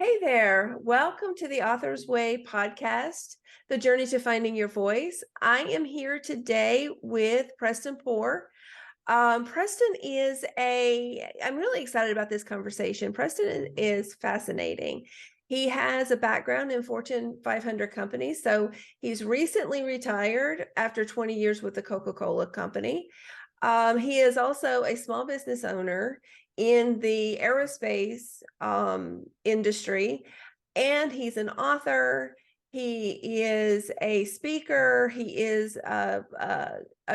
Hey there. Welcome to the Author's Way podcast, the journey to finding your voice. I am here today with Preston Poore. Preston I'm really excited about this conversation. Preston is fascinating. He has a background in Fortune 500 companies. So he's recently retired after 20 years with the Coca-Cola company. He is also a small business owner in the aerospace industry, and he's an author. He is a speaker. He is a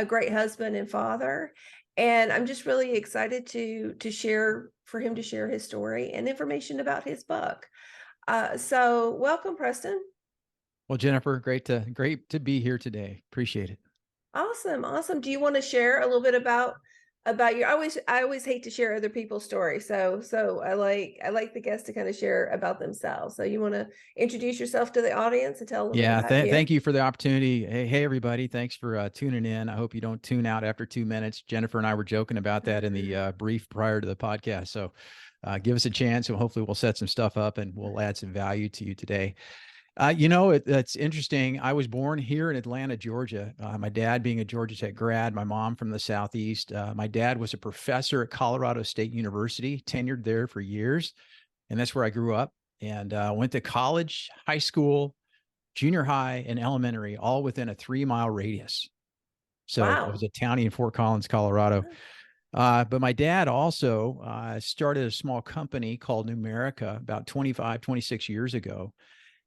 great husband and father. And I'm just really excited to share for him to share his story and information about his book. So welcome, Preston. Well, Jennifer, great to be here today. Appreciate it. Awesome. Do you want to share a little bit about your I always hate to share other people's stories. So I like the guests to kind of share about themselves. So you want to introduce yourself to the audience and tell a little bit Yeah, about you? thank you for the opportunity. Hey, everybody. Thanks for tuning in. I hope you don't tune out after 2 minutes. Jennifer and I were joking about that in the brief prior to the podcast. So give us a chance and hopefully we'll set some stuff up and we'll add some value to you today. It's interesting. I was born here in Atlanta, Georgia. My dad being a Georgia Tech grad, my mom from the Southeast. My dad was a professor at Colorado State University, tenured there for years. And that's where I grew up and went to college, high school, junior high, and elementary, all within a 3-mile radius. So I was Wow. a townie in Fort Collins, Colorado. But my dad also started a small company called Numerica about 25, 26 years ago.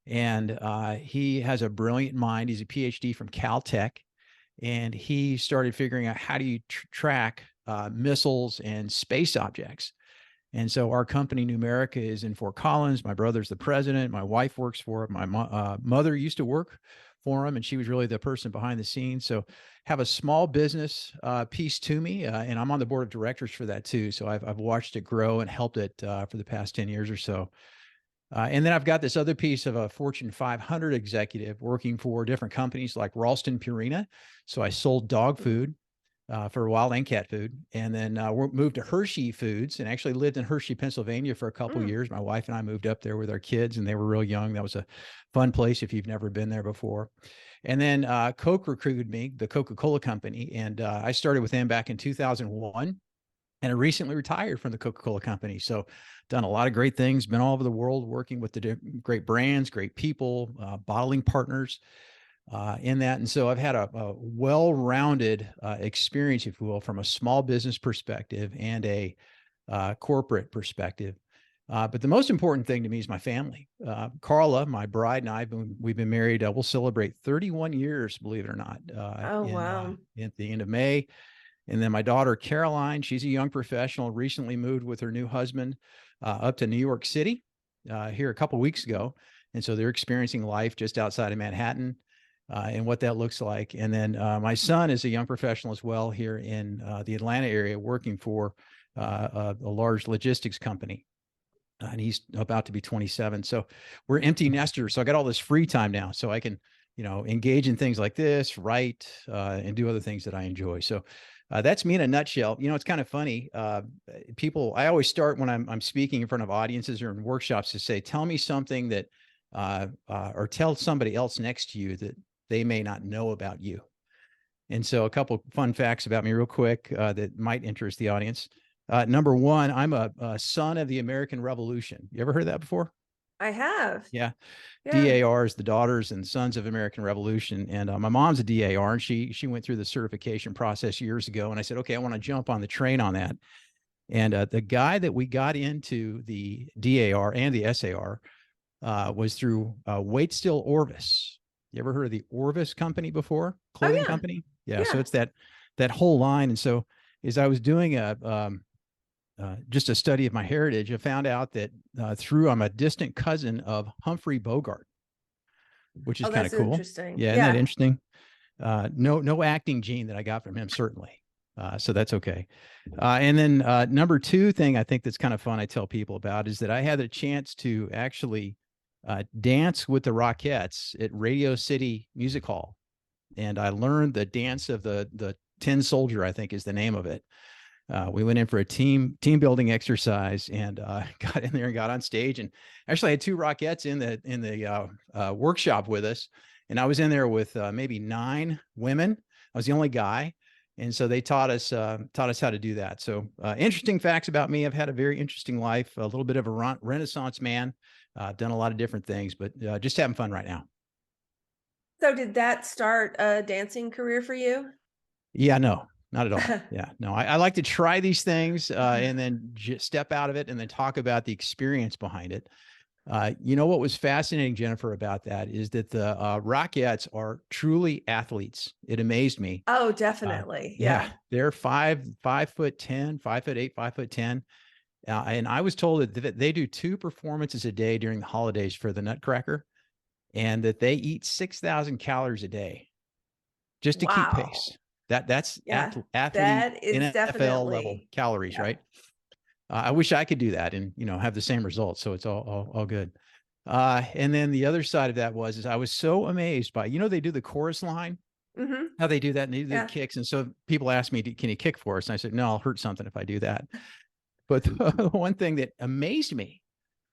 And he has a brilliant mind. He's a PhD from Caltech. And he started figuring out how do you track missiles and space objects. And so our company Numerica is in Fort Collins. My brother's the president. My wife works for it. My mother used to work for him, and she was really the person behind the scenes. So have a small business piece to me, and I'm on the board of directors for that too. So I've watched it grow and helped it for the past 10 years or so. And then I've got this other piece of a Fortune 500 executive working for different companies like Ralston Purina. So I sold dog food for wild and cat food. And then we moved to Hershey Foods and actually lived in Hershey, Pennsylvania for a couple of years. My wife and I moved up there with our kids and they were real young. That was a fun place if you've never been there before. And then Coke recruited me, the Coca-Cola company. And I started with them back in 2001. And I recently retired from the Coca-Cola company. So done a lot of great things, been all over the world working with the great brands, great people, bottling partners in that. And so I've had a well-rounded experience, if you will, from a small business perspective and a corporate perspective. But the most important thing to me is my family. Carla, my bride, and we've been married. We'll celebrate 31 years, believe it or not, Oh, wow. at the end of May. And then my daughter, Caroline, she's a young professional, recently moved with her new husband up to New York City here a couple of weeks ago. And so they're experiencing life just outside of Manhattan and what that looks like. And then my son is a young professional as well here in the Atlanta area working for a large logistics company. And he's about to be 27. So we're empty nesters. So I got all this free time now so I can, engage in things like this, write, and do other things that I enjoy. So that's me in a nutshell. It's kind of funny. I always start when I'm speaking in front of audiences or in workshops to say, tell me something that, or tell somebody else next to you that they may not know about you. And so a couple fun facts about me real quick that might interest the audience. Number one, I'm a son of the American Revolution. You ever heard that before? I have. Yeah. Yeah. DAR is the Daughters and Sons of American Revolution. And my mom's a DAR and she went through the certification process years ago. And I said, okay, I want to jump on the train on that. And the guy that we got into the DAR and the SAR was through Waitstill Orvis. You ever heard of the Orvis company before? Oh, Clothing yeah. company? Yeah. So Yeah. it's that whole line. And so as I was doing just a study of my heritage, I found out that I'm a distant cousin of Humphrey Bogart, which is Oh, kind of that's cool. interesting. Yeah, isn't that Yeah. interesting? No acting gene that I got from him, certainly. So that's okay. And then number two thing I think that's kind of fun I tell people about is that I had a chance to actually dance with the Rockettes at Radio City Music Hall. And I learned the dance of the Tin Soldier, I think is the name of it. We went in for a team building exercise and got in there and got on stage. And actually, I had two Rockettes in the workshop with us, and I was in there with maybe 9 women. I was the only guy, and so they taught us how to do that. So interesting facts about me: I've had a very interesting life, a little bit of a Renaissance man. Done a lot of different things, but just having fun right now. So did that start a dancing career for you? Yeah, no, not at all. Yeah, no, I like to try these things and then just step out of it and then talk about the experience behind it. You know what was fascinating, Jennifer, about that is that the Rockettes are truly athletes. It amazed me. Oh, Uh, definitely. yeah, Yeah. they're 5'10", 5'8", 5'10". And I was told that they do 2 performances a day during the holidays for the Nutcracker, and that they eat 6,000 calories a day just to keep pace. Wow. That's Yeah. athlete That is NFL level definitely, calories, yeah. right? I wish I could do that and have the same results. So it's all good. And then the other side of that is I was so amazed by they do the chorus line, Mhm. how they do that, and they do the Yeah. kicks. And so people ask me, "Can you kick for us?" And I said, "No, I'll hurt something if I do that." But the one thing that amazed me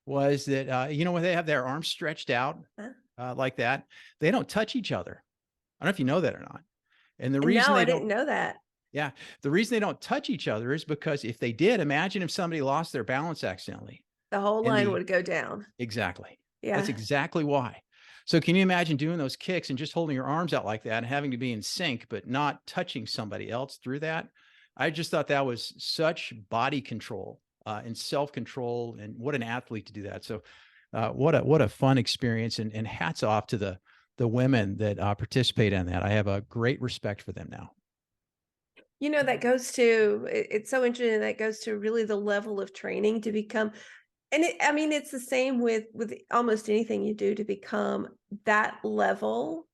was that when they have their arms stretched out Huh? like that, they don't touch each other. I don't know if you know that or not. And the reason No, I they didn't don't know that. Yeah. The reason they don't touch each other is because if they did, imagine if somebody lost their balance accidentally. The whole And line the would go down. Exactly. That's Yeah. exactly why. So can you imagine doing those kicks and just holding your arms out like that and having to be in sync, but not touching somebody else through that? I just thought that was such body control and self-control, and what an athlete to do that. So what a fun experience, and hats off to the women that participate in that. I have a great respect for them now. That goes to it's so interesting that goes to really the level of training to become, and I mean, it's the same with almost anything you do to become that level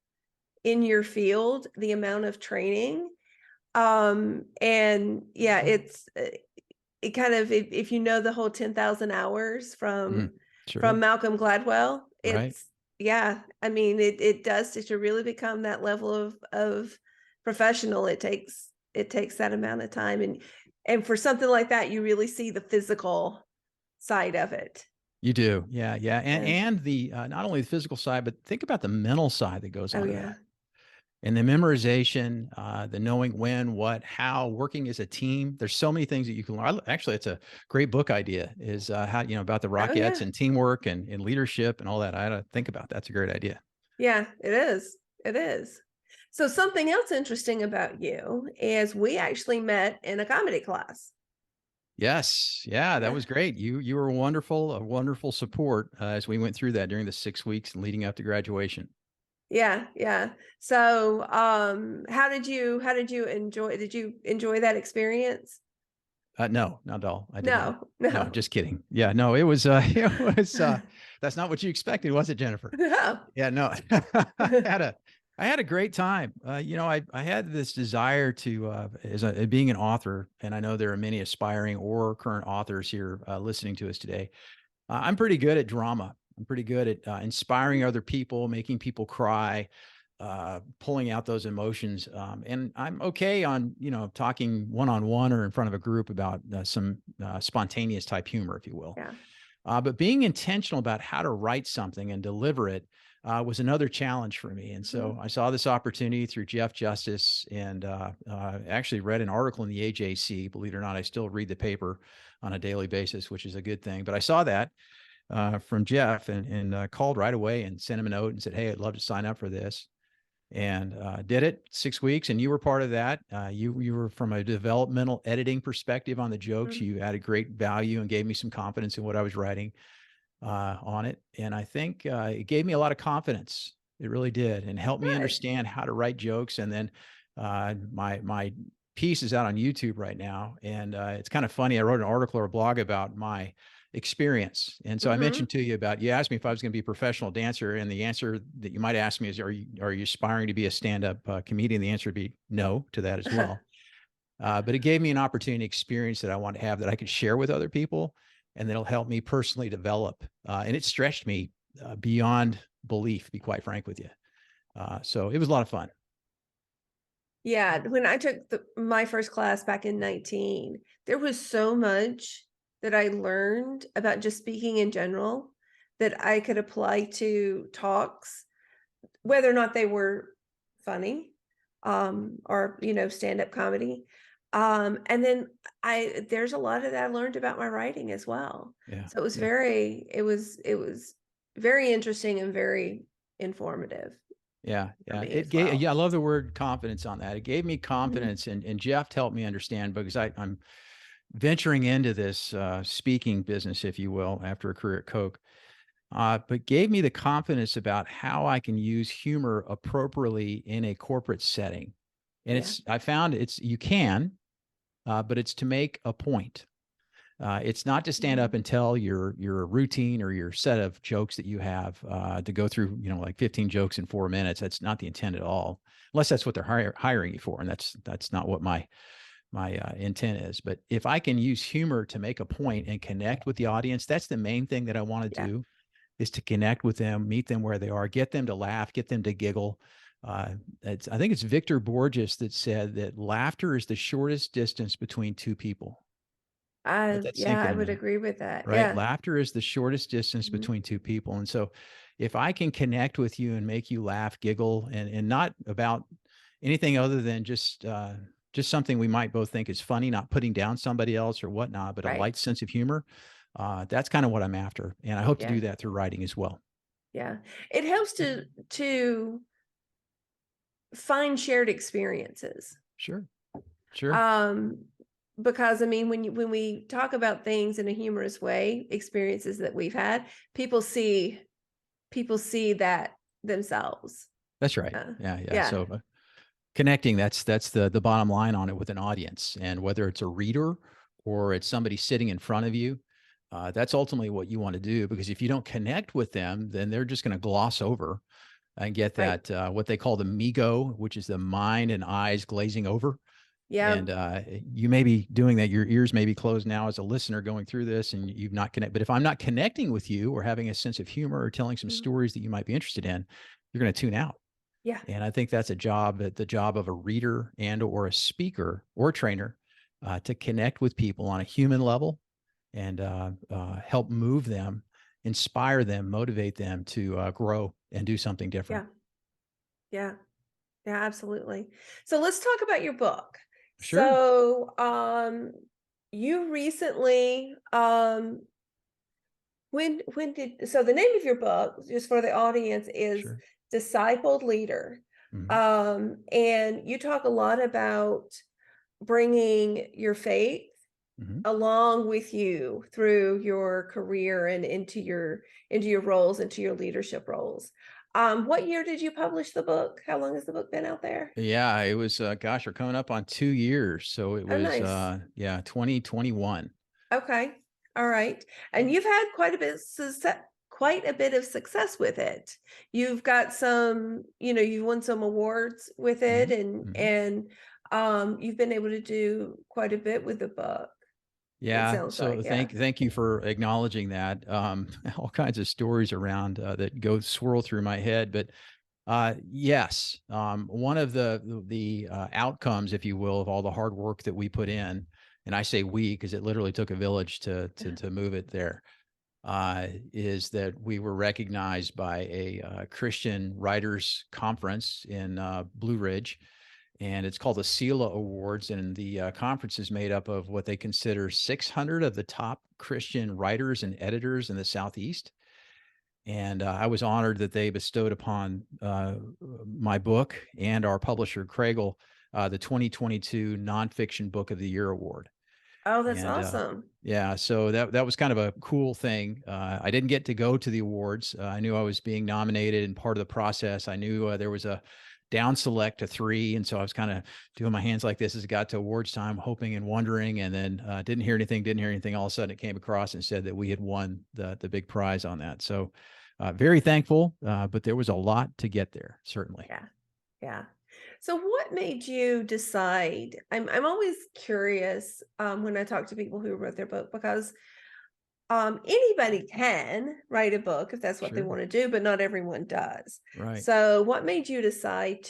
in your field, the amount of training. And yeah, it's it kind of, if you know the whole 10,000 hours Mhm. from Sure. Malcolm Gladwell, Right. it's, yeah, I mean, it does, to really become that level of professional, it takes that amount of time, and for something like that, you really see the physical side of it. You do. Yeah, yeah. And Yeah. and the not only the physical side, but think about the mental side that goes Oh onto yeah. that. And the memorization, the knowing when, what, how, working as a team. There's so many things that you can learn. Actually, it's a great book idea, is how, about the Oh Rockettes yeah. and teamwork and leadership and all that. I had to think about that's a great idea. Yeah, it is. It is. So something else interesting about you is we actually met in a comedy class. Yes. Yeah, that Yeah. was great. You were wonderful, a wonderful support as we went through that during the 6 weeks leading up to graduation. Yeah, yeah. So, how did you enjoy that experience? No, not at all. I did not. No, No, no. just kidding. Yeah, no, it was it was that's not what you expected, was it, Jennifer? No. Yeah, no. had a I had a great time. I had this desire to being an author, and I know there are many aspiring or current authors here listening to us today. I'm pretty good at drama. I'm pretty good at inspiring other people, making people cry, pulling out those emotions. And I'm okay on, talking one-on-one or in front of a group about some spontaneous type humor, if you will. Yeah. But being intentional about how to write something and deliver it was another challenge for me. And Mhm. so I saw this opportunity through Jeff Justice, and actually read an article in the AJC. Believe it or not, I still read the paper on a daily basis, which is a good thing. But I saw that from Jeff, and called right away and sent him a note and said, "Hey, I'd love to sign up for this." And did it 6 weeks. And you were part of that. You were from a developmental editing perspective on the jokes. Mhm. You added great value and gave me some confidence in what I was writing on it. And I think it gave me a lot of confidence. It really did, and helped me Good. understand how to write jokes. And then my piece is out on YouTube right now, and it's kind of funny. I wrote an article or a blog about my experience, and so I Mhm. mentioned to you about, you asked me if I was going to be a professional dancer, and the answer that you might ask me is, are you aspiring to be a stand-up comedian? The answer would be no to that as well. But it gave me an opportunity, experience that I want to have, that I could share with other people, and that'll help me personally develop. And it stretched me beyond belief, to be quite frank with you. So it was a lot of fun. Yeah, when I took my first class back in 19, there was so much that I learned about just speaking in general that I could apply to talks, whether or not they were funny, or, stand-up comedy. And then there's a lot of that I learned about my writing as well. Yeah. So Yeah. it was very interesting and very informative Yeah, for yeah. me It as gave, well. yeah, I love the word confidence on that. It gave me Mhm. confidence, and Jeff helped me understand because I'm venturing into this speaking business, if you will, after a career at Coke. But gave me the confidence about how I can use humor appropriately in a corporate setting. And Yeah, I found you can, but it's to make a point. It's not to stand up mhm, and tell your routine or your set of jokes that you have to go through, like 15 jokes in 4 minutes. That's not the intent at all, unless that's what they're hiring you for, and that's not what my intent is. But if I can use humor to make a point and connect with the audience, that's the main thing that I want to yeah. do is to connect with them, meet them where they are, get them to laugh, get them to giggle. I think it's Victor Borges that said that laughter is the shortest distance between two people. Let that Yeah, sink in I a would minute, agree with that. right? Yeah. Laughter is the shortest distance Mhm. between two people. And so if I can connect with you and make you laugh, giggle, and not about anything other than just something we might both think is funny, not putting down somebody else or whatnot, but a Right. light sense of humor, that's kind of what I'm after. And I hope to Yeah. do that through writing as well. Yeah. It helps to find shared experiences. Sure. Sure. Um, because I mean, when we talk about things in a humorous way, experiences that we've had, people see that themselves. That's right. Yeah. Yeah. Yeah. Yeah. So connecting, that's the bottom line on it with an audience. And whether it's a reader or it's somebody sitting in front of you, that's ultimately what you want to do, because if you don't connect with them, then they're just going to gloss over and get Right. that what they call the migo, which is the mind and eyes glazing over. Yeah. And you may be doing that. Your ears may be closed now as a listener going through this, and you've not connected. But if I'm not connecting with you or having a sense of humor or telling some Mhm. stories that you might be interested in, you're going to tune out. Yeah. And I think that's the job of a reader and or a speaker or trainer to connect with people on a human level and help move them, inspire them, motivate them to grow and do something different. Yeah. Yeah. Yeah, absolutely. So let's talk about your book. Sure, So, you recently, when did so the name of your book, just for the audience, is sure. Discipled Leader. Hmm. And you talk a lot about bringing your faith Hmm. along with you through your career and into your roles, into your leadership roles. What year did you publish the book? How long has the book been out there? Yeah, it was, gosh, we're coming up on 2 years. So it Oh, was, nice. yeah, 2021. Okay. All right. And you've had quite a bit of success with it. You've got some, you've won some awards with it, Hmm. and Hmm. you've been able to do quite a bit with the book, it Yeah. sounds like. So Yeah. thank you for acknowledging that. All kinds of stories around that go swirl through my head, but yes, one of the outcomes, if you will, of all the hard work that we put in, and I say we because it literally took a village to move it there, is that we were recognized by a Christian Writers Conference in Blue Ridge, and it's called the SELA Awards. And the conference is made up of what they consider 600 of the top Christian writers and editors in the Southeast. And I was honored that they bestowed upon my book and our publisher, Craigle, the 2022 Nonfiction Book of the Year Award. Oh, that's And awesome. yeah, so that was kind of a cool thing. I didn't get to go to the awards. I knew I was being nominated and part of the process. I knew there was a down select to three, and so I was kind of doing my hands like this as it got to awards time, hoping and wondering, and then didn't hear anything. Didn't hear anything. All of a sudden, it came across and said that we had won the big prize on that. So very thankful, but there was a lot to get there, certainly. Yeah. Yeah. So what made you decide? I'm always curious when I talk to people who wrote their book, because anybody can write a book if that's what they Sure. want to do, but not everyone does. Right. So what made you decide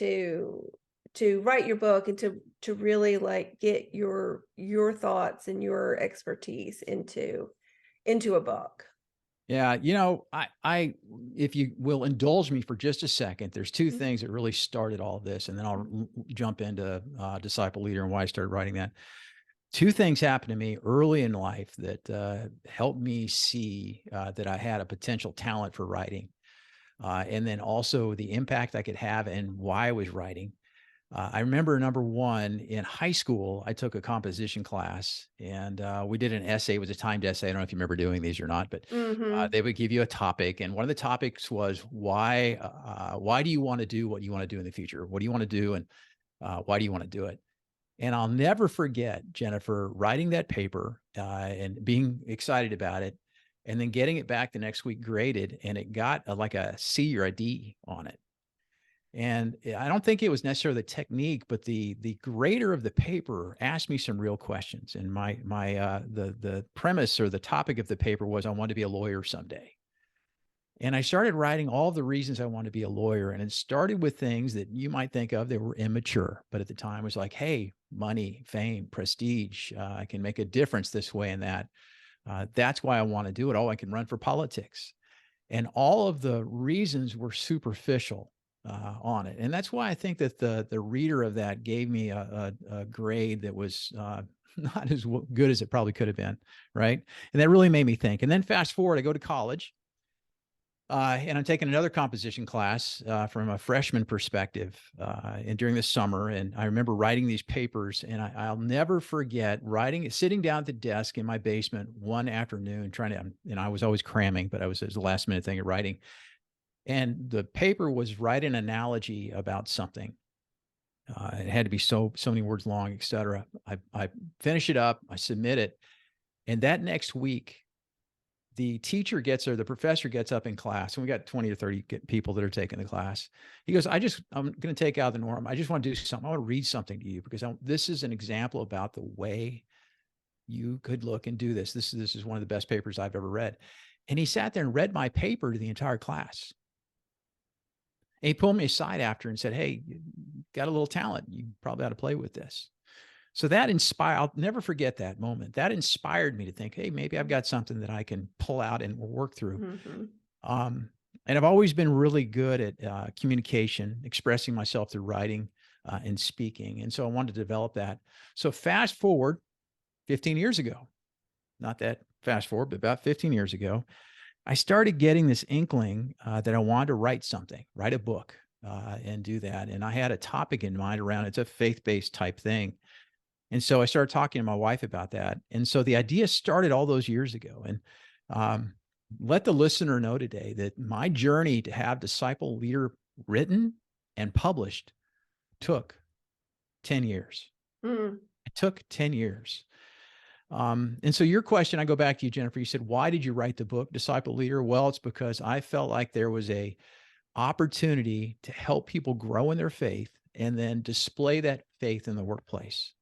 to write your book and to really like get your thoughts and your expertise into a book. Yeah, I if you will indulge me for just a second, there's two Mhm. things that really started all of this, and then I'll jump into Disciple Leader and why I started writing that. Two things happened to me early in life that helped me see that I had a potential talent for writing, and then also the impact I could have and why I was writing. I remember number one in high school, I took a composition class and we did an essay. It was a timed essay. I don't know if you remember doing these or not, but Mhm. they would give you a topic, and one of the topics was why do you want to do what you want to do in the future? What do you want to do, and why do you want to do it? And I'll never forget, Jennifer, writing that paper and being excited about it, and then getting it back the next week graded, and it got like a C or a D on it. And I don't think it was necessarily the technique, but the grader of the paper asked me some real questions. And the premise or the topic of the paper was I want to be a lawyer someday. And I started writing all the reasons I want to be a lawyer. And it started with things that you might think of that were immature, but at the time it was like, hey, money, fame, prestige. I can make a difference this way and that. That's why I want to do it. Oh, I can run for politics. And all of the reasons were superficial on it. And that's why I think that the reader of that gave me a grade that was not as good as it probably could have been. Right. And that really made me think. And then fast forward, I go to college and I'm taking another composition class from a freshman perspective, and during the summer. And I remember writing these papers, and I'll never forget sitting down at the desk in my basement one afternoon, trying to, I was always cramming, but it was a last minute thing of writing. And the paper was write an analogy about something. It had to be so many words long, et cetera. I finish it up, I submit it, and that next week the professor gets up in class, and we got 20 or 30 people that are taking the class. He goes, I'm going to take out the norm. I just want to do something. I want to read something to you because this is an example about the way you could look and do this. This is one of the best papers I've ever read. And he sat there and read my paper to the entire class. And he pulled me aside after and said, hey, you got a little talent. You probably ought to play with this. So that inspired, I'll never forget that moment. That inspired me to think, hey, maybe I've got something that I can pull out and work through. Mhm. Um, and I've always been really good at communication, expressing myself through writing and speaking. And so I wanted to develop that. So fast forward 15 years ago, not that fast forward, but about 15 years ago, I started getting this inkling that I wanted to write something, write a book and do that. And I had a topic in mind around it's a faith-based type thing. And so I started talking to my wife about that. And so the idea started all those years ago. And um, let the listener know today that my journey to have Disciple Leader written and published took 10 years. Mm. It took 10 years. And so your question, I go back to you, Jennifer. You said, why did you write the book, Disciple Leader? Well, it's because I felt like there was a opportunity to help people grow in their faith and then display that faith in the workplace.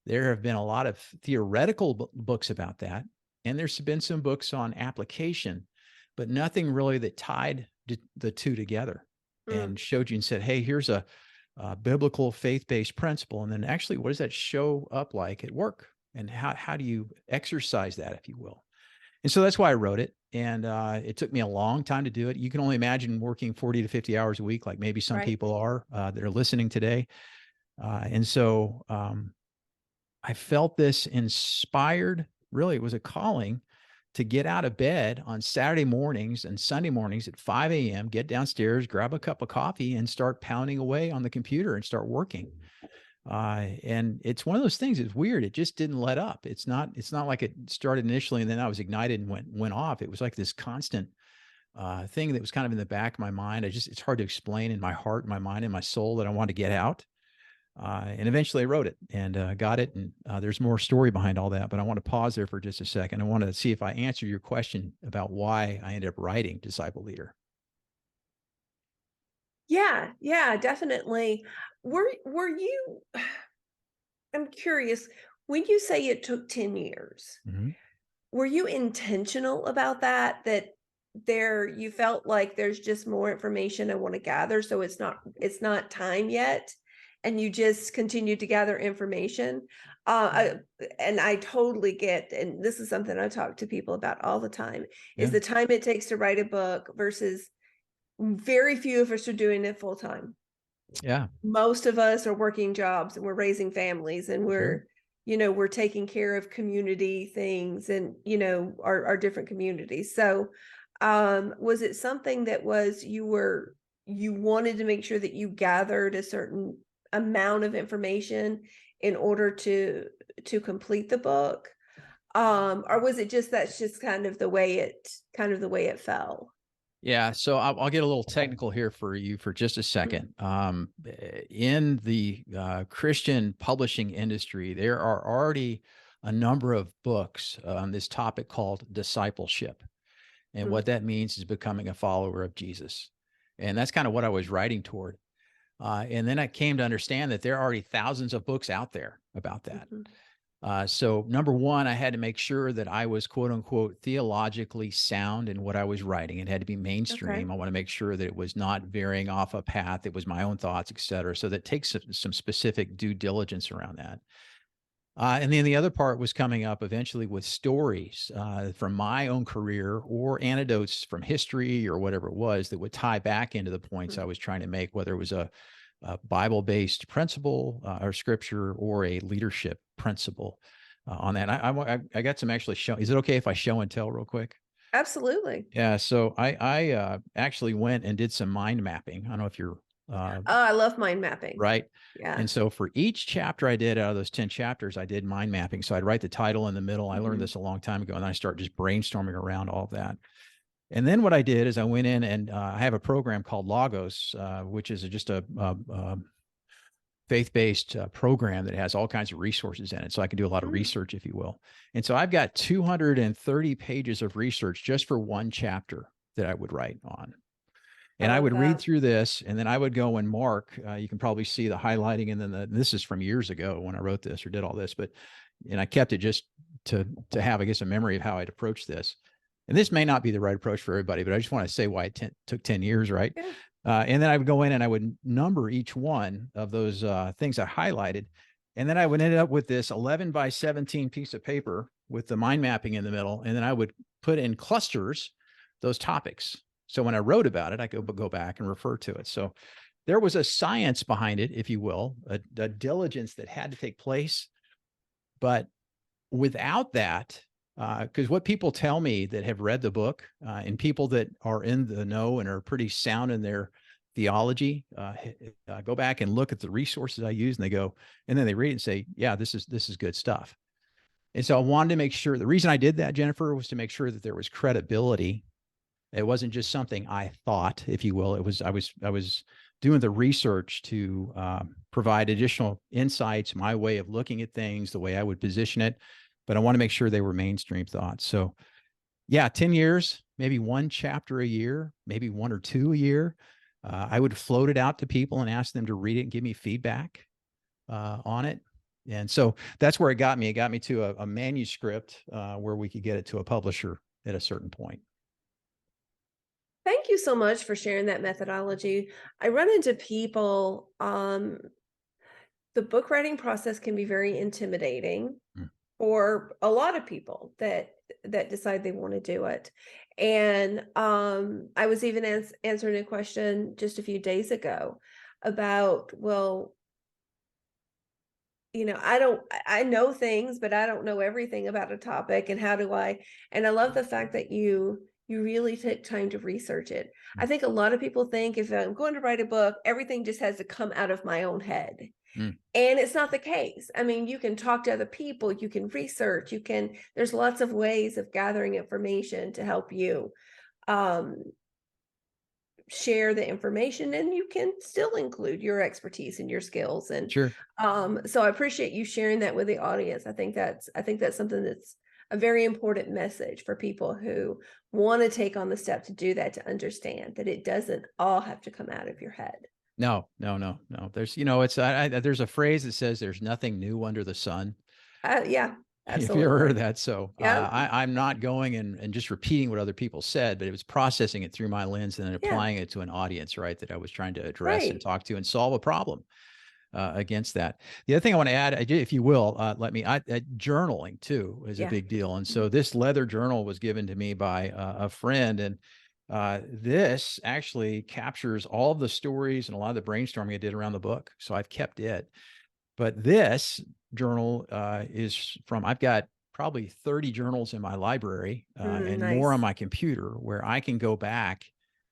There have been a lot of theoretical books about that, and there's been some books on application, but nothing really that tied the two together Mm. and showed you and said, hey, here's a biblical faith-based principle. And then actually, what does that show up like at work? And how do you exercise that, if you will? And so that's why I wrote it. And it took me a long time to do it. You can only imagine working 40 to 50 hours a week, like maybe some Right. people are that are listening today. And so I felt this inspired, really, it was a calling to get out of bed on Saturday mornings and Sunday mornings at 5 a.m., get downstairs, grab a cup of coffee, and start pounding away on the computer and start working. And it's one of those things. It's weird. It just didn't let up. It's not like it started initially and then I was ignited and went off. It was like this constant thing that was kind of in the back of my mind. It's hard to explain in my heart, my mind, and my soul that I want to get out. And eventually I wrote it and got it. And there's more story behind all that, but I want to pause there for just a second. I want to see if I answered your question about why I ended up writing Disciple Leader. Yeah, yeah, definitely. Were you I'm curious, when you say it took 10 years, Mhm. were you intentional about that? That you felt like there's just more information I want to gather, so it's not time yet? and you just continue to gather information. And I totally get, and this is something I talk to people about all the time, is Yeah. the time it takes to write a book versus very few of us are doing it full time. Yeah. Most of us are working jobs and we're raising families and Sure. we're taking care of community things and our different communities. So was it something that was you wanted to make sure that you gathered a certain amount of information in order to complete the book, or was it just that's just kind of the way it fell? Yeah, so I'll get a little technical here for you for just a Mhm. second. In the Christian publishing industry, there are already a number of books on this topic called discipleship. And what Mhm. that means is becoming a follower of Jesus. And that's kind of what I was writing toward. And then I came to understand that there are already thousands of books out there about that. Mhm. So number one, I had to make sure that I was quote unquote theologically sound in what I was writing. It had to be Okay. mainstream. I want to make sure that it was not veering off a path. It was my own thoughts, et cetera. So that takes some specific due diligence around that. And then the other part was coming up eventually with stories from my own career or anecdotes from history or whatever it was that would tie back into the points I Mhm. was trying to make, whether it was a Bible-based principle or scripture or a leadership principle on that. I got some actually show. Is it okay if I show and tell real quick? Absolutely. Yeah. So I actually went and did some mind mapping. I don't know if you're uh, Oh, I love mind mapping. right. Yeah. And so for each chapter I did out of those 10 chapters, I did mind mapping. So I'd write the title in the middle. I learned Mhm. this a long time ago, and then I start just brainstorming around all of that. And then what I did is I went in and I have a program called Logos, which is just a faith-based program that has all kinds of resources in it. So I can do a lot of Mm. research, if you will. And so I've got 230 pages of research just for one chapter that I would write on. I And I love would read that. through this, and then I would go and mark. You can probably see the highlighting, and then this is from years ago when I wrote this or did all this, but and I kept it just to have, I guess, a memory of how I'd approach this. And this may not be the right approach for everybody, but I just want to say why it took 10 years, right? Yeah. And then I would go in and I would number each one of those things I highlighted. And then I would end up with this 11 by 17 piece of paper with the mind mapping in the middle. And then I would put in clusters those topics. So when I wrote about it, I could go back and refer to it. So there was a science behind it, if you will, a diligence that had to take place. But without that, because what people tell me that have read the book and people that are in the know and are pretty sound in their theology go back and look at the resources I use, and they go, and then they read it and say, yeah, this is good stuff. And so I wanted to make sure, the reason I did that, Jennifer, was to make sure that there was credibility. It wasn't just something I thought, if you will. It was I was doing the research to provide additional insights, my way of looking at things, the way I would position it. But I want to make sure they were mainstream thoughts. So yeah, 10 years, maybe one chapter a year, maybe one or two a year. I would float it out to people and ask them to read it and give me feedback on it. And so that's where it got me. It got me to a manuscript where we could get it to a publisher at a certain point. Thank you so much for sharing that methodology. I run into people, the book writing process can be very intimidating Mm. for a lot of people that decide they want to do it. And I was even answering a question just a few days ago about, well, I know things, but I don't know everything about a topic, and how do I and I love the fact that you really take time to research it. I Mm. think a lot of people think if I'm going to write a book, everything just has to come out of my own head. Mm. And it's not the case. I mean, you can talk to other people, you can research, there's lots of ways of gathering information to help you um share the information, and you can still include your expertise and your skills. And Sure. so I appreciate you sharing that with the audience. I think that's something that's a very important message for people who want to take on the step to do that, to understand that it doesn't all have to come out of your head. No, no, no, no. There's, there's a phrase that says there's nothing new under the sun. Yeah, If you ever heard absolutely. that. So Yeah, I'm not going and just repeating what other people said, but it was processing it through my lens and then yeah, applying it to an audience, right? That I was trying to address and right. talk to and solve a problem. against that. The other thing I want to add, if you will, journaling too is a Yeah. big deal. And Mhm. so this leather journal was given to me by a friend, and this actually captures all of the stories and a lot of the brainstorming I did around the book. So I've kept it. But this journal I've got probably 30 journals in my library and more on Nice. my computer where I can go back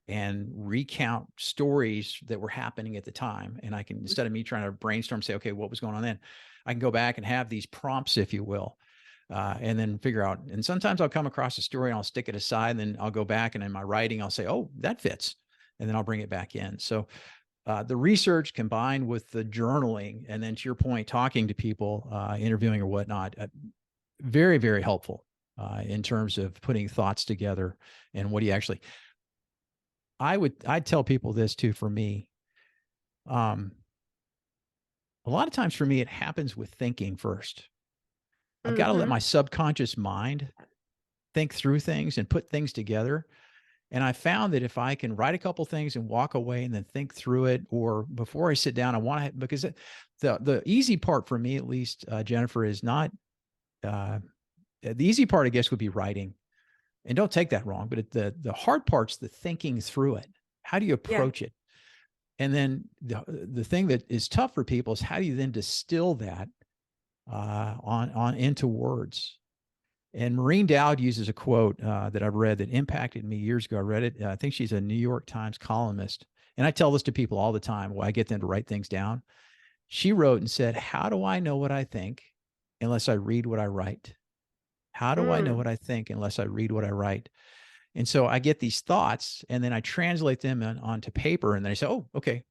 and recount stories that were happening at the time. And I can, Mm. instead of me trying to brainstorm, say, okay, what was going on then? I can go back and have these prompts, if you will, and then figure out. And sometimes I'll come across a story and I'll stick it aside, and then I'll go back and in my writing, I'll say, oh, that fits. And then I'll bring it back in. So the research combined with the journaling, and then to your point, talking to people, interviewing or whatnot, very, very helpful in terms of putting thoughts together and what do you actually. I'd tell people this too. For me, um, a lot of times for me, it happens with thinking first. I've got to let my Mhm. subconscious mind think through things and put things together. And I found that if I can write a couple things and walk away and then think through it, or before I sit down, I want to, because the easy part for me, at least, Jennifer, is not uh, the easy part, I guess, would be writing. And don't take that wrong, but the hard part's the thinking through it. How do you Yeah. approach it? And then the thing that is tough for people is how do you then distill that on into words? And Maureen Dowd uses a quote that I've read that impacted me years ago. I read it. I think she's a New York Times columnist. And I tell this to people all the time when I get them to write things down. She wrote and said, how do I know what I think unless I read what I write? How do I know Mm. what I think unless I read what I write? And so I get these thoughts and then I translate them onto paper. And then I say, oh, okay.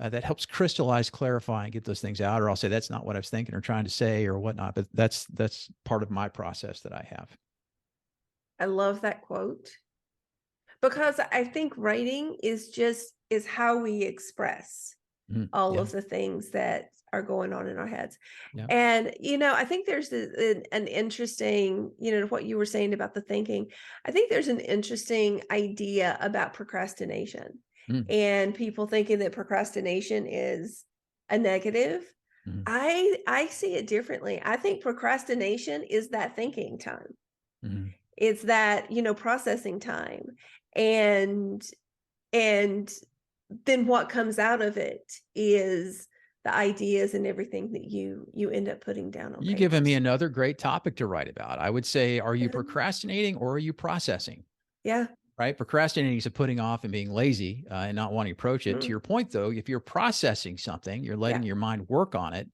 That helps crystallize, clarify, and get those things out. Or I'll say, that's not what I was thinking or trying to say or whatnot. But that's part of my process that I have. I love that quote because I think writing is how we express Mhm. all Yeah. of the things that are going on in our heads. Yeah. And, I think there's an interesting, what you were saying about the thinking. I think there's an interesting idea about procrastination Mm. and people thinking that procrastination is a negative. Mhm. I see it differently. I think procrastination is that thinking time. Mhm. It's that, processing time. And and then what comes out of it is the ideas and everything that you end up putting down on You given paper. me another great topic to write about. I would say, are you procrastinating or are you processing? Yeah. Right? Procrastinating is a putting off and being lazy and not wanting to approach it. To Mhm. your point, though, if you're processing something, you're letting Yeah. your mind work on it.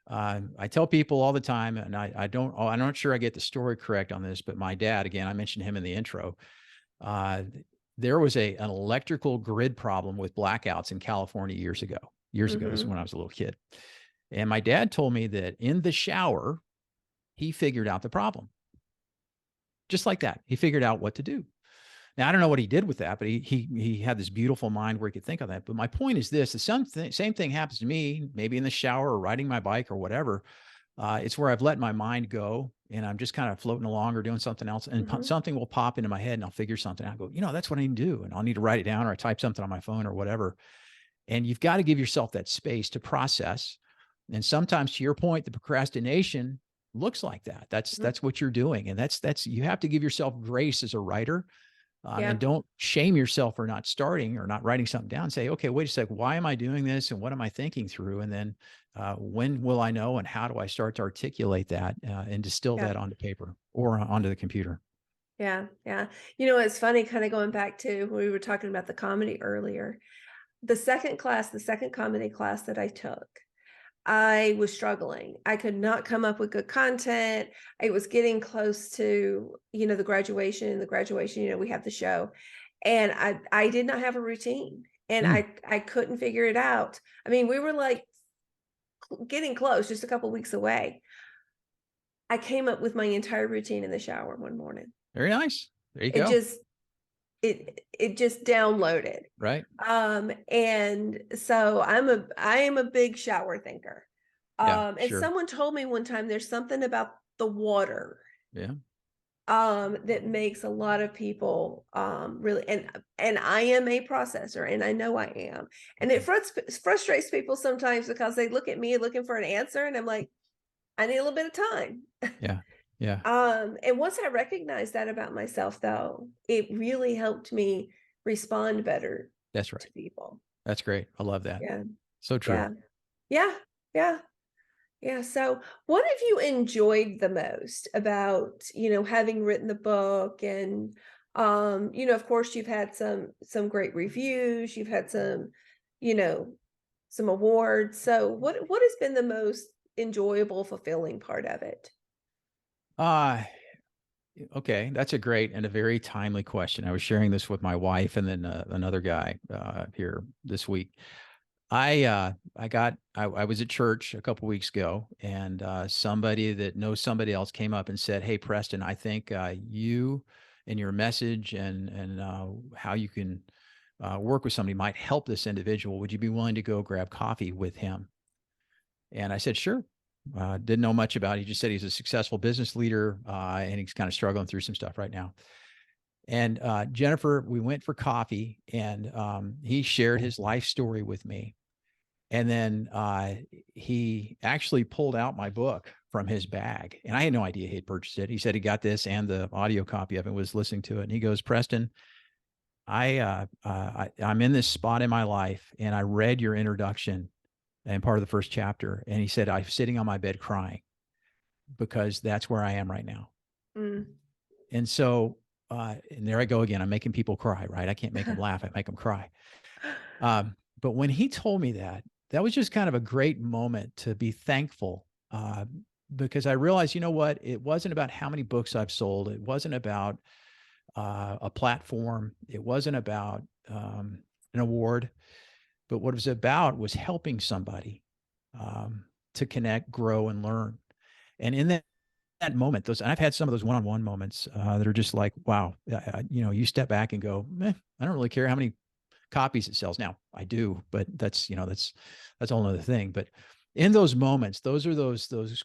I tell people all the time, and I'm not sure I get the story correct on this, but my dad, again, I mentioned him in the intro. Uh, there was an electrical grid problem with blackouts in California years ago. Years ago, this is Mhm. when I was a little kid. And my dad told me that in the shower, he figured out the problem. Just like that. He figured out what to do. Now, I don't know what he did with that, but he had this beautiful mind where he could think of that. But my point is this: same thing happens to me, maybe in the shower or riding my bike or whatever. It's where I've let my mind go and I'm just kind of floating along or doing something else, and Mhm. something will pop into my head, and I'll figure something out. I go, that's what I need to do, and I'll need to write it down or I type something on my phone or whatever. And you've got to give yourself that space to process. And sometimes, to your point, the procrastination looks like that. That's Mhm. what you're doing, and that's you have to give yourself grace as a writer, and Yeah. don't shame yourself for not starting or not writing something down. Say, okay, wait a sec, why am I doing this, and what am I thinking through? And then when will I know, and how do I start to articulate that and distill Yeah. that onto paper or onto the computer? Yeah. Yeah. It's funny kind of going back to when we were talking about the comedy earlier. The second comedy class that I took, I was struggling. I could not come up with good content. It was getting close to, the graduation. The graduation, we have the show. And I did not have a routine. And Mm, I couldn't figure it out. I mean, we were like getting close, just a couple weeks away. I came up with my entire routine in the shower one morning. very nice. There you It go. just it just downloaded. Right. And so I am a big shower thinker. Yeah. And Sure. someone told me one time there's something about the water Yeah. that makes a lot of people really, and I am a processor, and I know I am, and it Okay. frustrates people sometimes because they look at me looking for an answer, and I'm like, I need a little bit of time. Yeah. Yeah. And once I recognized that about myself, though, it really helped me respond better That's right. to people. That's great. I love that. Yeah, So true. yeah, yeah, yeah. Yeah. So, what have you enjoyed the most about, having written the book? And, of course, you've had some great reviews. You've had you know, some awards. So, what has been the most enjoyable, fulfilling part of it? Uh, okay. That's a great and a very timely question. I was sharing this with my wife and then another guy here this week. I was at church a couple weeks ago, and somebody that knows somebody else came up and said, "Hey, Preston, I think you and your message and how you can work with somebody might help this individual. Would you be willing to go grab coffee with him?" And I said, "Sure." Didn't know much about it. He just said he's a successful business leader, and he's kind of struggling through some stuff right now. And Jennifer, we went for coffee, and he shared his life story with me. And then he actually pulled out my book from his bag, and I had no idea he had purchased it. He said he got this and the audio copy of it, was listening to it, and he goes, "Preston, I'm in this spot in my life, and I read your introduction and part of the first chapter." And he said, "I'm sitting on my bed crying because that's where I am right now." Mm. And so, and there I go again. I'm making people cry, right? I can't make them laugh. I make them cry. But when he told me that, that was just kind of a great moment to be thankful, because I realized, you know what? It wasn't about how many books I've sold. It wasn't about a platform. It wasn't about an award. But what it was about was helping somebody to connect, grow, and learn. And in that moment, those, and I've had some of those one-on-one moments that are just like, wow, you step back and go, I don't really care how many copies it sells. Now I do, but that's a whole other thing. But in those moments, those are those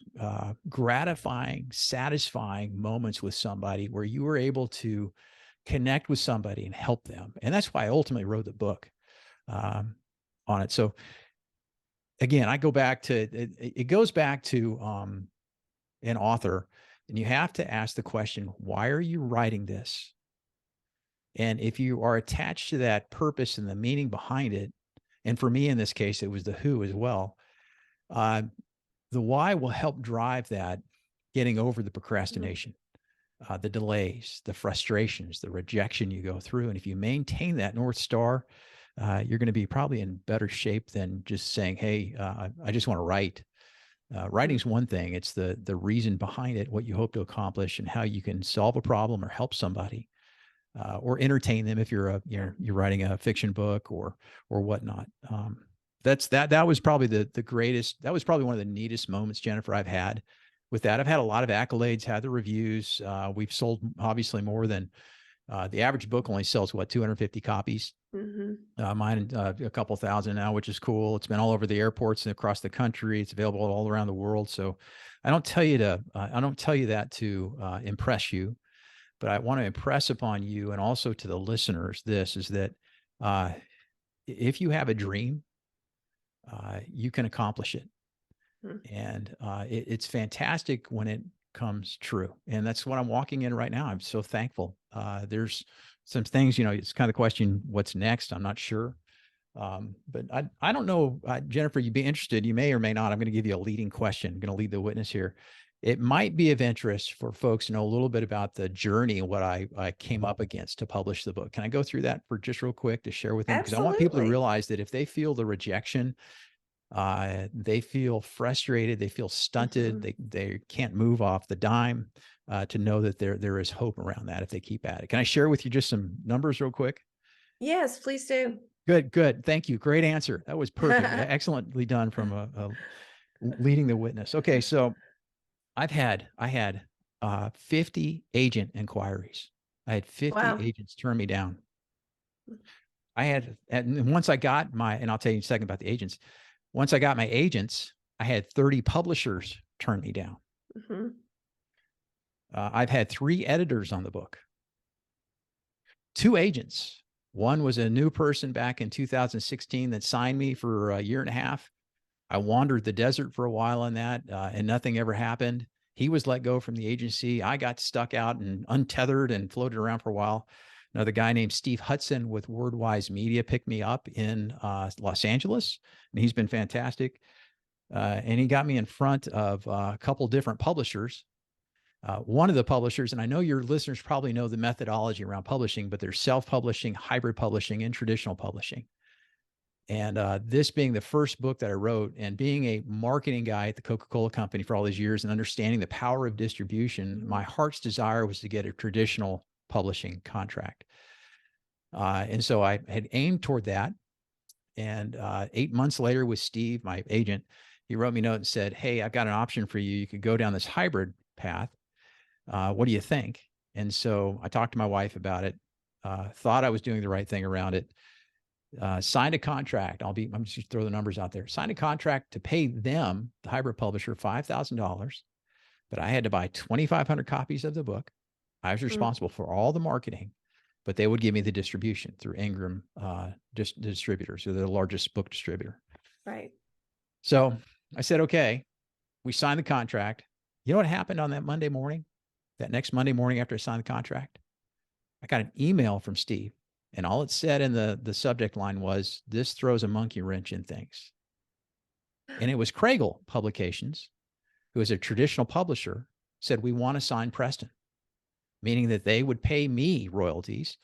gratifying, satisfying moments with somebody where you were able to connect with somebody and help them. And that's why I ultimately wrote the book um, on it. So again, I go back to it goes back to an author, and you have to ask the question, why are you writing this? And if you are attached to that purpose and the meaning behind it, and for me in this case, it was the who as well, uh, the why will help drive that getting over the Mm. procrastination, the delays, the frustrations, the rejection you go through. And if you maintain that North Star, you're going to be probably in better shape than just saying, "Hey, I just want to write." Writing Mm. is one thing; it's the reason behind it, what you hope to accomplish, and how you can solve a problem or help somebody, or entertain them if Yeah. you're writing a fiction book or whatnot. That was probably the greatest. That was probably one of the neatest moments, Jennifer, I've had with that. I've had a lot of accolades, had the reviews. We've sold obviously more than the average book only sells 250 copies. Hmm. Mine a couple thousand now, which is cool. It's been all over the airports and across the country. It's available all around the world. So I don't tell you that to impress you, but I want to impress upon you and also to the listeners this is that uh, if you have a dream, you can accomplish it. Mm. And it's fantastic when it comes true. And that's what I'm walking in right now. I'm so thankful. There's some things, it's kind of the question, what's next? I'm not sure. But I don't know, Jennifer, you'd be interested. You may or may not. I'm going to give you a leading question. I'm going to lead the witness here. It might be of interest for folks to know a little bit about the journey and what I came up against to publish the book. Can I go through that for just real quick to share with them? Because I want people to Absolutely. realize that if they feel the rejection, they feel frustrated, they feel stunted, Hmm. they can't move off the dime, to know that there is hope around that if they keep at it. Can I share with you just some numbers real quick? Yes, please do. Good, good. Thank you. Great answer. That was perfect. Excellently done from a leading the witness. Okay, so I had 50 agent inquiries. I had 50 Wow. agents turn me down. And once I got and I'll tell you in a second about the agents. Once I got my agents, I had 30 publishers turn me down. Hmm. I've had 3 editors on the book, 2 agents. One was a new person back in 2016 that signed me for a year and a half. I wandered the desert for a while on that, and nothing ever happened. He was let go from the agency. I got stuck out and untethered and floated around for a while. Another guy named Steve Hudson with Wordwise Media picked me up in Los Angeles, and he's been fantastic. And he got me in front of a couple different publishers. One of the publishers, and I know your listeners probably know the methodology around publishing, but there's self-publishing, hybrid publishing, and traditional publishing. And this being the first book that I wrote, and being a marketing guy at the Coca-Cola company for all these years and understanding the power of distribution, my heart's desire was to get a traditional publishing contract. And so I had aimed toward that. And 8 months later with Steve, my agent, he wrote me a note and said, "Hey, I've got an option for you. You could go down this hybrid path. What do you think?" And so I talked to my wife about it, thought I was doing the right thing around it. Signed a contract. I'm just throw the numbers out there. Signed a contract to pay them, the hybrid publisher, $5,000, but I had to buy 2,500 copies of the book. I was responsible for all the marketing, but they would give me the distribution through Ingram distributors, who are the largest book distributor. Right. So I said, okay, we signed the contract. You know what happened on that Monday morning? That next Monday morning after I signed the contract, I got an email from Steve. And all it said in the subject line was, "This throws a monkey wrench in things." And it was Cragle Publications, who is a traditional publisher, said, "We want to sign Preston," meaning that they would pay me royalties.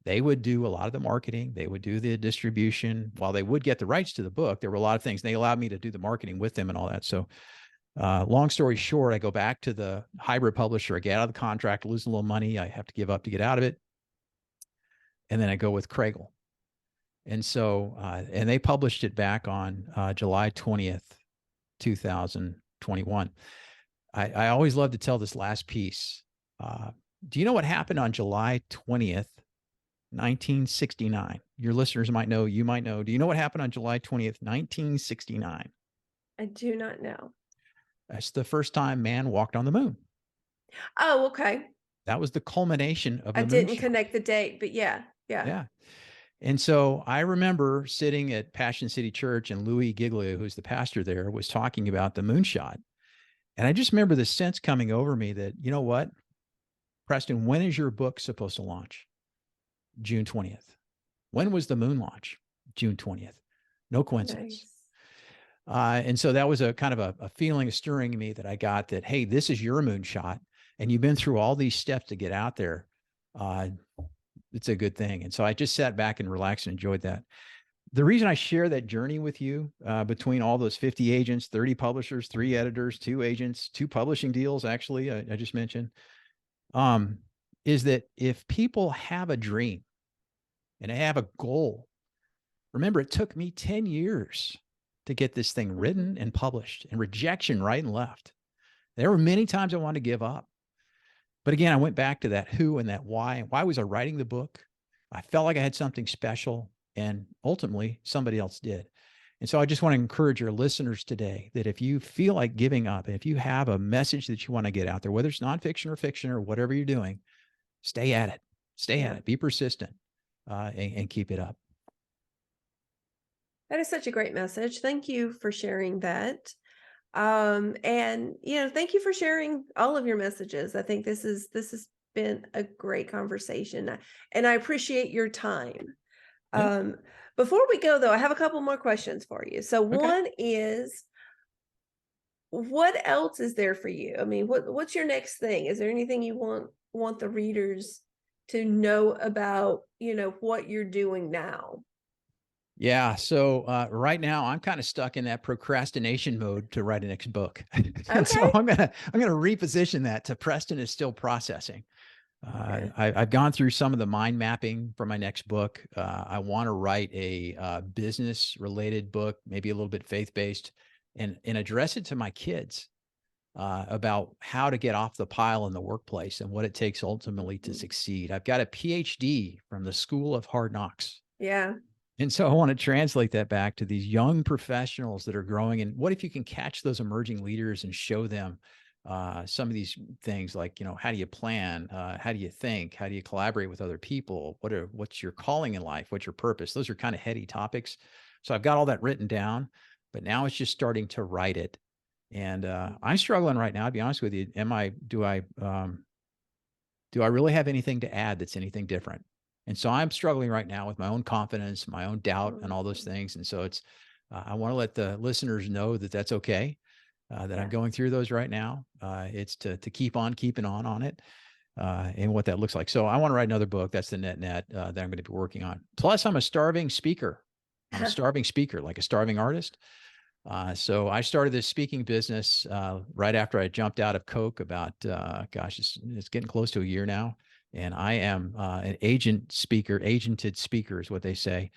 They would do a lot of the marketing. They would do the distribution. While they would get the rights to the book, there were a lot of things. They allowed me to do the marketing with them and all that. So long story short, I go back to the hybrid publisher. I get out of the contract, lose a little money I have to give up to get out of it. And then I go with Cragle. And so, and they published it back on July 20th, 2021. I always love to tell this last piece. Do you know what happened on July 20th, 1969? Your listeners might know, you might know. Do you know what happened on July 20th, 1969? I do not know. That's the first time man walked on the moon. Oh, okay. That was the culmination of the I moonshot. didn't connect the date, but yeah. Yeah. And so I remember sitting at Passion City Church, and Louis Giglio, who's the pastor there, was talking about the moonshot. And I just remember the sense coming over me that, you know what, Preston, when is your book supposed to launch? June 20th. When was the moon launch? June 20th. No coincidence. Nice. And so that was a kind of a feeling stirring in me that I got that, hey, this is your moonshot, and you've been through all these steps to get out there. It's a good thing. And so I just sat back and relaxed and enjoyed that. The reason I share that journey with you, between all those 50 agents, 30 publishers, 3 editors, 2 agents, 2 publishing deals, actually, I just mentioned, is that if people have a dream and they have a goal, remember, it took me 10 years to get this thing written and published, and rejection right and left. There were many times I wanted to give up. But again, I went back to that who and that why. Why was I writing the book? I felt like I had something special, and ultimately somebody else did. And so I just want to encourage your listeners today that if you feel like giving up, if you have a message that you want to get out there, whether it's nonfiction or fiction or whatever you're doing, stay at it. Stay at it. Be persistent, and keep it up. That is such a great message. Thank you for sharing that. And thank you for sharing all of your messages. I think this has been a great conversation, and I appreciate your time. Yeah. Before we go though, I have a couple more questions for you. So Okay. one is, what else is there for you? I mean, what's your next thing? Is there anything you want the readers to know about, what you're doing now? Yeah. So right now I'm kind of stuck in that procrastination mode to write a next book. And so Okay. I'm gonna reposition that to Preston is still processing. I've gone through some of the mind mapping for my next book. I want to write a business related book, maybe a little bit faith-based, and address it to my kids about how to get off the pile in the workplace and what it takes ultimately to succeed. I've got a PhD from the School of Hard Knocks. Yeah. And so I want to translate that back to these young professionals that are growing. And what if you can catch those emerging leaders and show them some of these things like, how do you plan? How do you think? How do you collaborate with other people? What's your calling in life? What's your purpose? Those are kind of heady topics. So I've got all that written down, but now it's just starting to write it. And I'm struggling right now, to be honest with you. Do I really have anything to add that's anything different? And so I'm struggling right now with my own confidence, my own doubt, and all those Mhm. things. And so I want to let the listeners know that that's okay, that I'm Yeah. going through those right now. It's to keep on keeping on it, and what that looks like. So I want to write another book. That's the net that I'm going to be working on. Plus, I'm a starving speaker. I'm a starving speaker, like a starving artist. So I started this speaking business right after I jumped out of Coke about, gosh, it's getting close to a year now. And I am an agented speaker is what they say,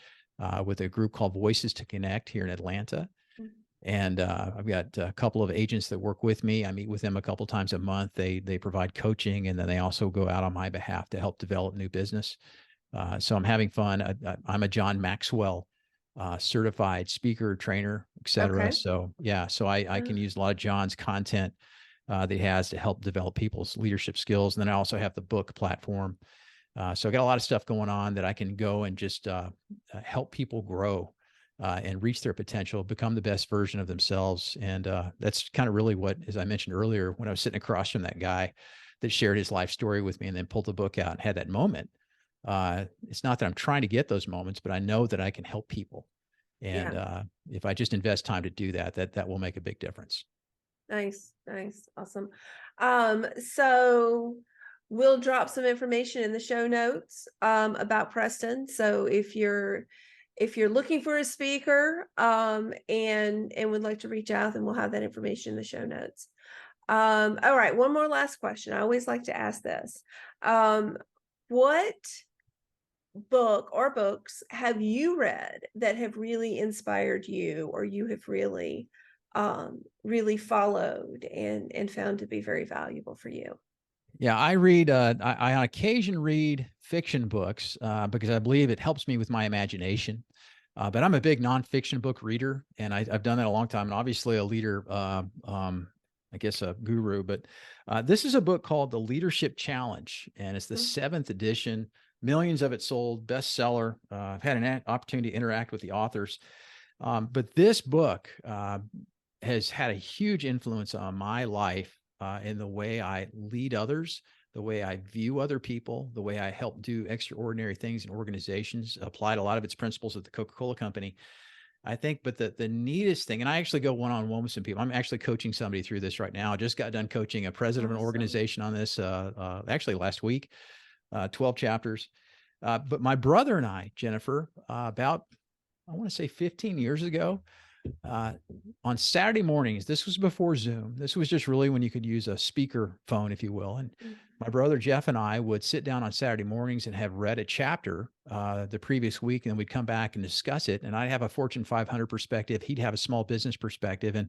with a group called Voices to Connect here in Atlanta. Mhm. And I've got a couple of agents that work with me. I meet with them a couple times a month. They provide coaching, and then they also go out on my behalf to help develop new business. So I'm having fun. I'm a John Maxwell certified speaker, trainer, et cetera. Okay. So yeah, so I can use a lot of John's content that he has to help develop people's leadership skills. And then I also have the book platform. So I got a lot of stuff going on that I can go and just help people grow and reach their potential, become the best version of themselves. And that's kind of really what, as I mentioned earlier, when I was sitting across from that guy that shared his life story with me and then pulled the book out and had that moment. It's not that I'm trying to get those moments, but I know that I can help people. And Yeah. if I just invest time to do that, that will make a big difference. Nice. Nice. Awesome. So we'll drop some information in the show notes about Preston. So if you're looking for a speaker and would like to reach out, then we'll have that information in the show notes. All right, one more last question. I always like to ask this. What book or books have you read that have really inspired you, or you have really followed and found to be very valuable for you? Yeah, I read. I on occasion read fiction books because I believe it helps me with my imagination. But I'm a big nonfiction book reader, and I've done that a long time. And obviously, a leader, I guess a guru. But this is a book called The Leadership Challenge, and it's the Mm. seventh edition. Millions of it sold, bestseller. I've had an opportunity to interact with the authors, but this book has had a huge influence on my life in the way I lead others, the way I view other people, the way I help do extraordinary things in organizations, applied a lot of its principles at the Coca-Cola company. I think, but the neatest thing, and I actually go one-on-one with some people. I'm actually coaching somebody through this right now. I just got done coaching a president of an Awesome. organization on this actually last week, 12 chapters. But my brother and I, Jennifer, about, I want to say 15 years ago, uh, on Saturday mornings, this was before Zoom. This was just really when you could use a speaker phone, if you will. And Mm. my brother Jeff and I would sit down on Saturday mornings and have read a chapter the previous week, and then we'd come back and discuss it. And I'd have a Fortune 500 perspective. He'd have a small business perspective. And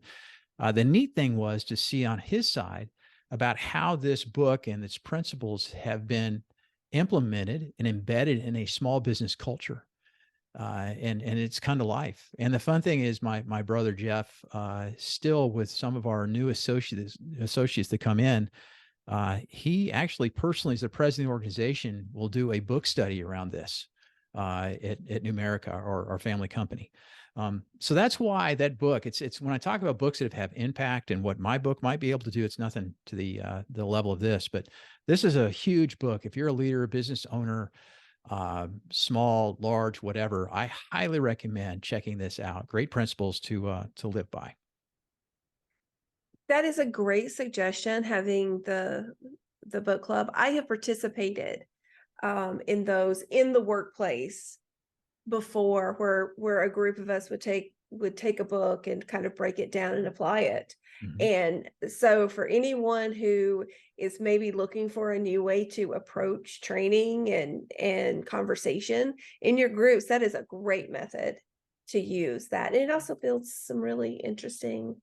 the neat thing was to see on his side about how this book and its principles have been implemented and embedded in a small business culture, and it's kind of life. And the fun thing is, my brother Jeff, still with some of our new associates that come in, he actually personally, as the president of the organization, will do a book study around this at Numerica, or our family company. So that's why that book. It's when I talk about books that have impact and what my book might be able to do, it's nothing to the level of this, but this is a huge book. If you're a leader, a business owner, small, large, whatever, I highly recommend checking this out. Great principles to live by. That is a great suggestion, having the book club. I have participated in those in the workplace before, where a group of us would take a book and kind of break it down and apply it. Mhm. And so for anyone who is maybe looking for a new way to approach training and conversation in your groups, that is a great method to use that. And it also builds some really interesting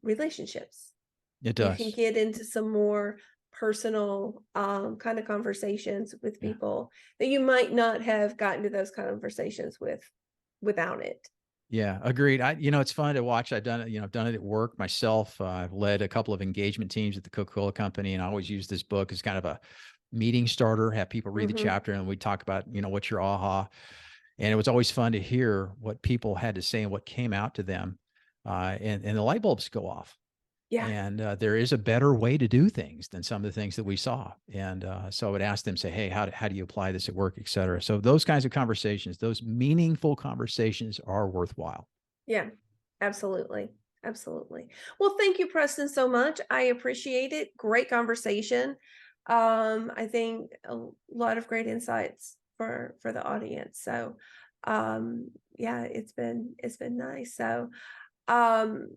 relationships. It You can does. get into some more personal kind of conversations with Yeah. people that you might not have gotten to those conversations with without it. Yeah, agreed. It's fun to watch. I've done it, I've done it at work myself. I've led a couple of engagement teams at the Coca-Cola company, and I always use this book as kind of a meeting starter, have people read the Mhm. chapter and we talk about, what's your aha. And it was always fun to hear what people had to say and what came out to them. And the light bulbs go off. Yeah. And there is a better way to do things than some of the things that we saw. And so I would ask them, say, hey, how do you apply this at work, et cetera. So those kinds of conversations, those meaningful conversations are worthwhile. Yeah. Absolutely. Absolutely. Well, thank you, Preston, so much. I appreciate it. Great conversation. I think a lot of great insights for the audience. So, yeah, it's been nice. So, um,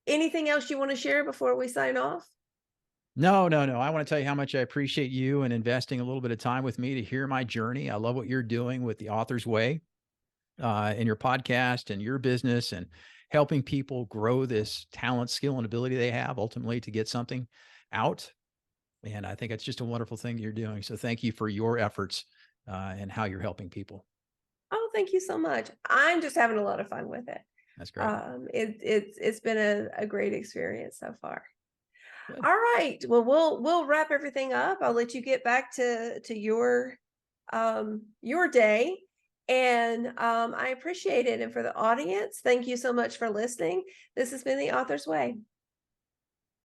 anything else you want to share before we sign off? No, no, no. I want to tell you how much I appreciate you and investing a little bit of time with me to hear my journey. I love what you're doing with the Author's Way in your podcast and your business and helping people grow this talent, skill, and ability they have ultimately to get something out. And I think it's just a wonderful thing you're doing. So thank you for your efforts and how you're helping people. Oh, thank you so much. I'm just having a lot of fun with it. That's great. It's been a great experience so far. Good. All right. Well, we'll wrap everything up. I'll let you get back to your day. And I appreciate it. And for the audience, thank you so much for listening. This has been the Author's Way.